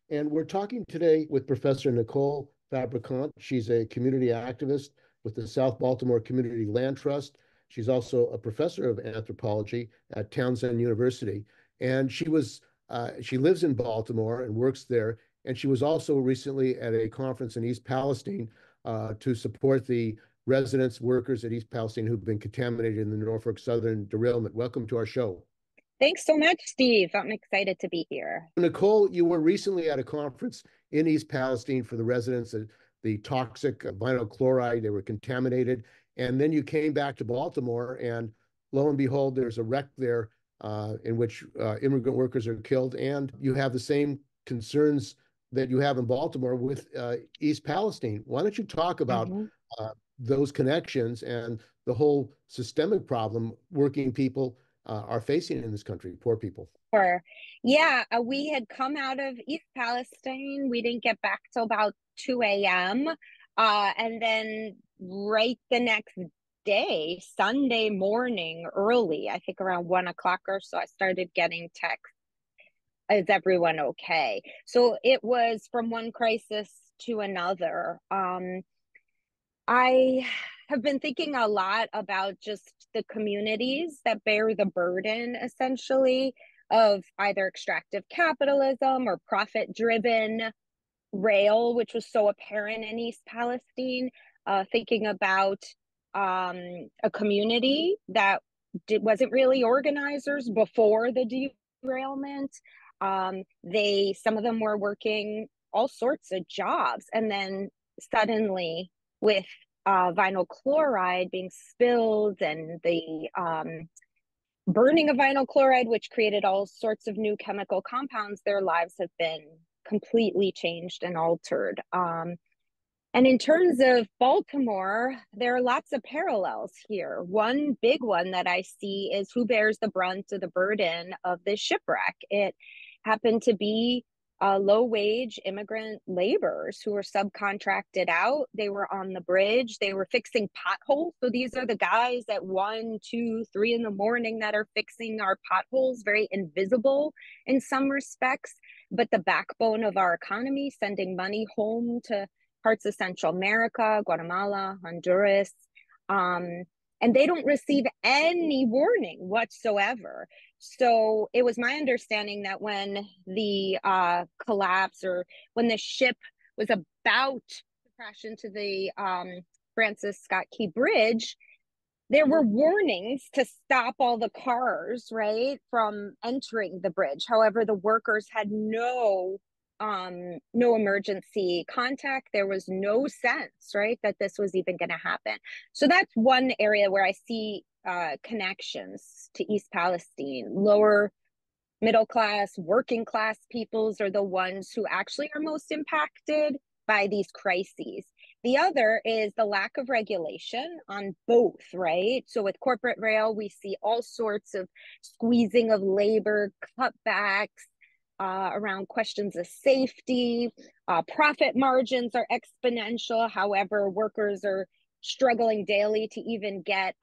And we're talking today with Professor Nicole Fabricant. She's a community activist with the South Baltimore Community Land Trust. She's also a professor of anthropology at Townsend University. And she lives in Baltimore and works there. And she was also recently at a conference in East Palestine to support the residents, workers at East Palestine who've been contaminated in the Norfolk Southern derailment. Welcome to our show. Thanks so much, Steve. I'm excited to be here. Nicole, you were recently at a conference in East Palestine for the residents of the toxic vinyl chloride. They were contaminated. And then you came back to Baltimore, and lo and behold, there's a wreck there in which immigrant workers are killed. And you have the same concerns that you have in Baltimore with East Palestine. Why don't you talk about Mhm. those connections and the whole systemic problem working people are facing in this country, poor people? Sure. Yeah, we had come out of East Palestine. We didn't get back till about 2 a.m. And then right the next day, Sunday morning, early, I think around 1 o'clock or so, I started getting texts. Is everyone okay? So it was from one crisis to another. I have been thinking a lot about just the communities that bear the burden, essentially, of either extractive capitalism or profit driven rail, which was so apparent in East Palestine. Thinking about a community that wasn't really organizers before the derailment. Some of them were working all sorts of jobs, and then suddenly, with vinyl chloride being spilled and the burning of vinyl chloride, which created all sorts of new chemical compounds, their lives have been completely changed and altered. And in terms of Baltimore, there are lots of parallels here. One big one that I see is who bears the brunt of the burden of this shipwreck. It happened to be low wage immigrant laborers who were subcontracted out. They were on the bridge, they were fixing potholes. So these are the guys at 1, 2, 3 in the morning that are fixing our potholes, very invisible in some respects, but the backbone of our economy, sending money home to parts of Central America, Guatemala, Honduras. And they don't receive any warning whatsoever. So it was my understanding that when the collapse, or when the ship was about to crash into the Francis Scott Key Bridge, there were warnings to stop all the cars, right, from entering the bridge. However, the workers had no emergency contact. There was no sense, right, that this was even going to happen. So that's one area where I see connections to East Palestine. Lower middle class, working class peoples are the ones who actually are most impacted by these crises. The other is the lack of regulation on both, right? So with corporate rail, we see all sorts of squeezing of labor, cutbacks around questions of safety. Profit margins are exponential. However, workers are struggling daily to even get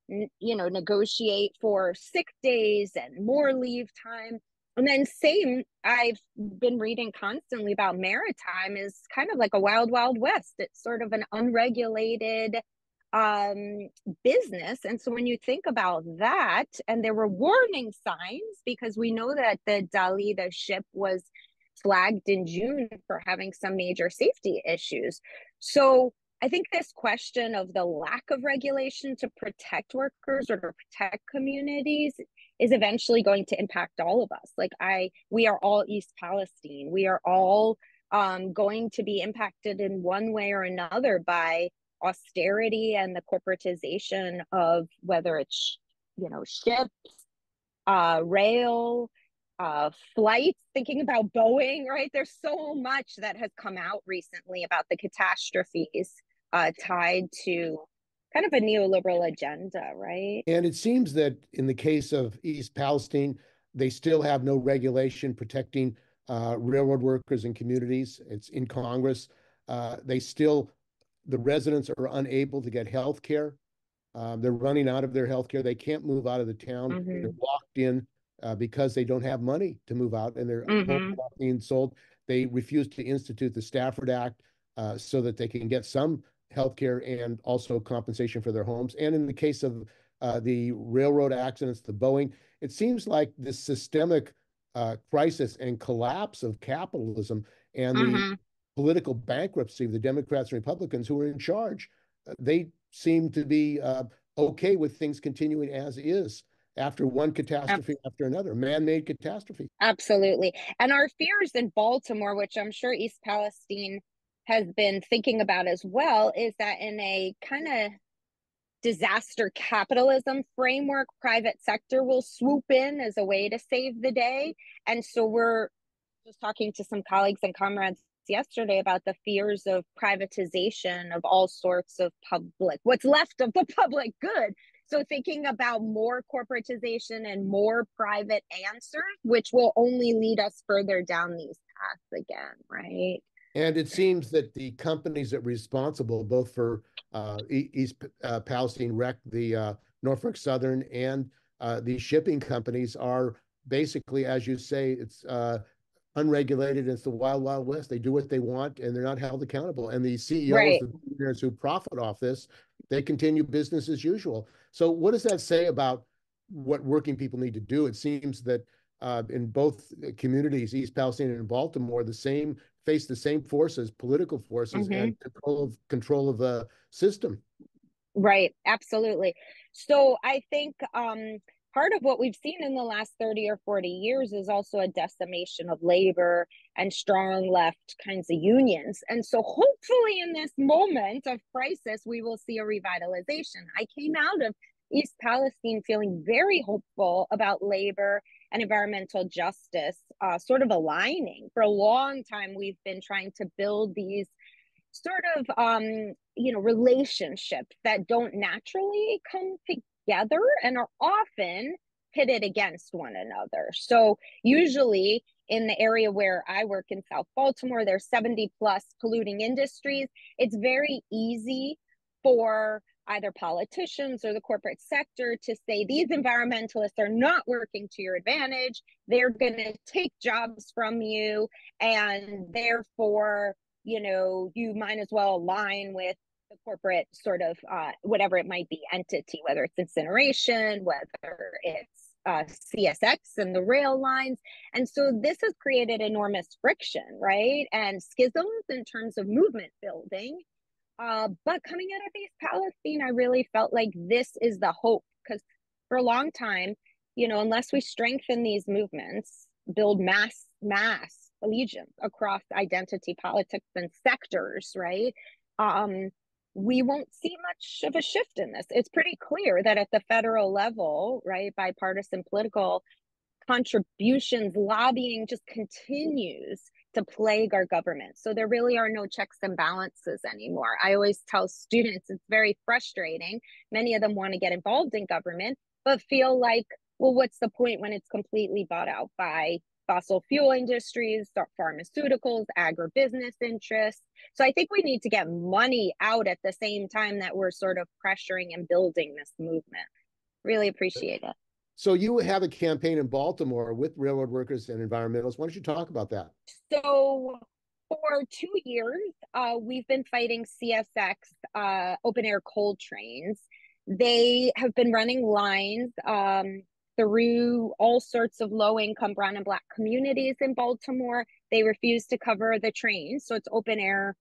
negotiate for sick days and more leave time. And then same, I've been reading constantly about maritime is kind of like a wild, wild west. It's sort of an unregulated business. And so when you think about that, and there were warning signs, because we know that the Dali, the ship, was flagged in June for having some major safety issues. So I think this question of the lack of regulation to protect workers or to protect communities is eventually going to impact all of us. We are all East Palestine. We are all going to be impacted in one way or another by austerity and the corporatization of whether it's, ships, rail, flights, thinking about Boeing, right? There's so much that has come out recently about the catastrophes tied to kind of a neoliberal agenda, right? And it seems that in the case of East Palestine, they still have no regulation protecting railroad workers and communities. It's in Congress. The residents are unable to get health care. They're running out of their health care. They can't move out of the town. They're Mm-hmm. locked in because they don't have money to move out, and their homes Mm-hmm. are not being sold. They refused to institute the Stafford Act so that they can get some health care and also compensation for their homes. And in the case of the railroad accidents, the Boeing, it seems like this systemic crisis and collapse of capitalism and the Mm-hmm. political bankruptcy of the Democrats and Republicans who are in charge. They seem to be okay with things continuing as is after one catastrophe after another, man-made catastrophe. Absolutely. And our fears in Baltimore, which I'm sure East Palestine has been thinking about as well, is that in a kind of disaster capitalism framework, private sector will swoop in as a way to save the day. And so we're just talking to some colleagues and comrades yesterday about the fears of privatization of all sorts of public, what's left of the public good. So thinking about more corporatization and more private answers, which will only lead us further down these paths again, right? And it seems that the companies that are responsible both for East Palestine wreck, the Norfolk Southern, and the shipping companies are basically, as you say, it's unregulated. It's the wild, wild west. They do what they want, and they're not held accountable. And the CEOs, Right. the billionaires who profit off this, they continue business as usual. So, what does that say about what working people need to do? It seems that in both communities, East Palestine and Baltimore, the same face the same forces, political forces, Mm-hmm. and control of the system. Right, absolutely. So I think part of what we've seen in the last 30 or 40 years is also a decimation of labor and strong left kinds of unions. And so hopefully in this moment of crisis, we will see a revitalization. I came out of East Palestine feeling very hopeful about labor and environmental justice sort of aligning. For a long time, we've been trying to build these sort of relationships that don't naturally come together and are often pitted against one another. So usually in the area where I work in South Baltimore, there's 70 plus polluting industries. It's very easy for either politicians or the corporate sector to say these environmentalists are not working to your advantage. They're going to take jobs from you, and therefore you might as well align with the corporate sort of whatever it might be entity, whether it's incineration, whether it's CSX and the rail lines. And so this has created enormous friction, right? And schisms in terms of movement building. But coming out of East Palestine, I really felt like this is the hope, because for a long time, unless we strengthen these movements, build mass allegiance across identity politics and sectors, right? Um, we won't see much of a shift in this. It's pretty clear that at the federal level, right, bipartisan political contributions, lobbying just continues to plague our government. So there really are no checks and balances anymore. I always tell students it's very frustrating. Many of them want to get involved in government, but feel like, well, what's the point when it's completely bought out by fossil fuel industries, pharmaceuticals, agribusiness interests? So I think we need to get money out at the same time that we're sort of pressuring and building this movement. Really appreciate it. So you have a campaign in Baltimore with railroad workers and environmentalists. Why don't you talk about that? So for 2 years, we've been fighting CSX open air coal trains. They have been running lines through all sorts of low income brown and black communities in Baltimore. They refuse to cover the trains, so it's open air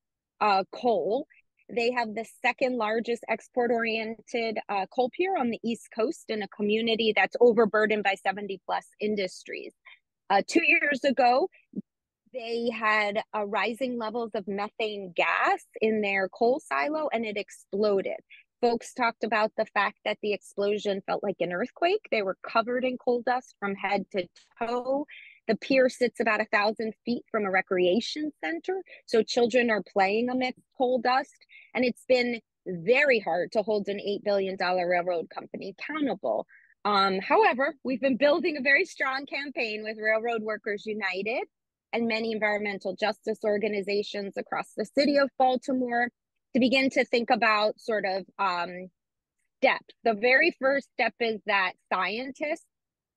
coal. They have the second largest export oriented coal pier on the East Coast in a community that's overburdened by 70 plus industries. 2 years ago, they had rising levels of methane gas in their coal silo, and it exploded. Folks talked about the fact that the explosion felt like an earthquake. They were covered in coal dust from head to toe. The pier sits about 1,000 feet from a recreation center, so children are playing amidst coal dust. And it's been very hard to hold an $8 billion railroad company accountable. However, we've been building a very strong campaign with Railroad Workers United and many environmental justice organizations across the city of Baltimore to begin to think about sort of steps. The very first step is that scientists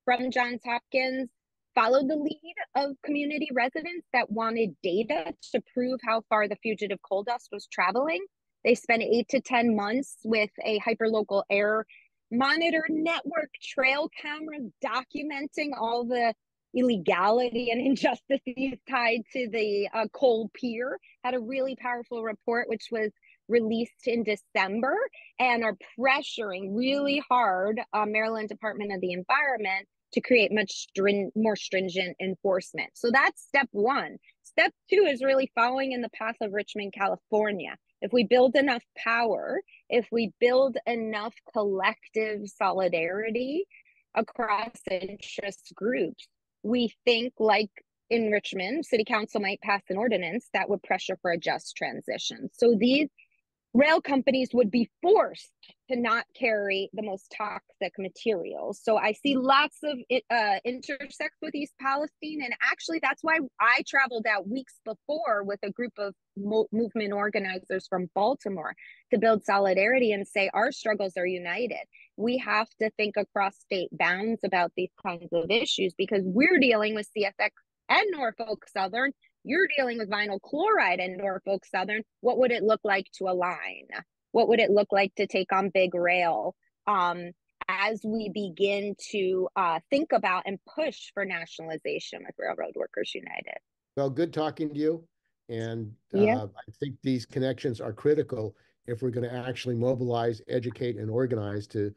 from Johns Hopkins followed the lead of community residents that wanted data to prove how far the fugitive coal dust was traveling. They spent 8 to 10 months with a hyperlocal air monitor network, trail cameras documenting all the illegality and injustices tied to the coal pier. Had a really powerful report, which was released in December, and are pressuring really hard Maryland Department of the Environment to create much more stringent enforcement. So that's step one. Step two is really following in the path of Richmond, California. If we build enough power, if we build enough collective solidarity across interest groups, we think, like in Richmond, City Council might pass an ordinance that would pressure for a just transition. So these rail companies would be forced to not carry the most toxic materials. So I see lots of intersects with East Palestine. And actually, that's why I traveled out weeks before with a group of movement organizers from Baltimore to build solidarity and say our struggles are united. We have to think across state bounds about these kinds of issues because we're dealing with CSX and Norfolk Southern. You're dealing with vinyl chloride in Norfolk Southern. What would it look like to align? What would it look like to take on big rail as we begin to think about and push for nationalization with Railroad Workers United? Well, good talking to you. And yeah. I think these connections are critical if we're going to actually mobilize, educate, and organize to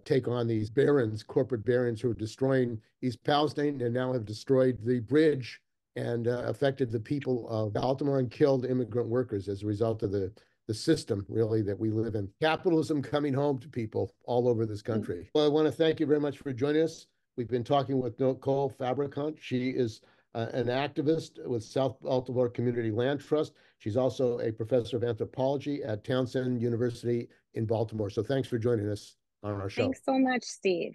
take on these barons, corporate barons who are destroying East Palestine and now have destroyed the bridge and affected the people of Baltimore and killed immigrant workers as a result of the system, really, that we live in. Capitalism coming home to people all over this country. Well, I want to thank you very much for joining us. We've been talking with Nicole Fabricant. She is an activist with South Baltimore Community Land Trust. She's also a professor of anthropology at Townsend University in Baltimore. So thanks for joining us on our show. Thanks so much, Steve.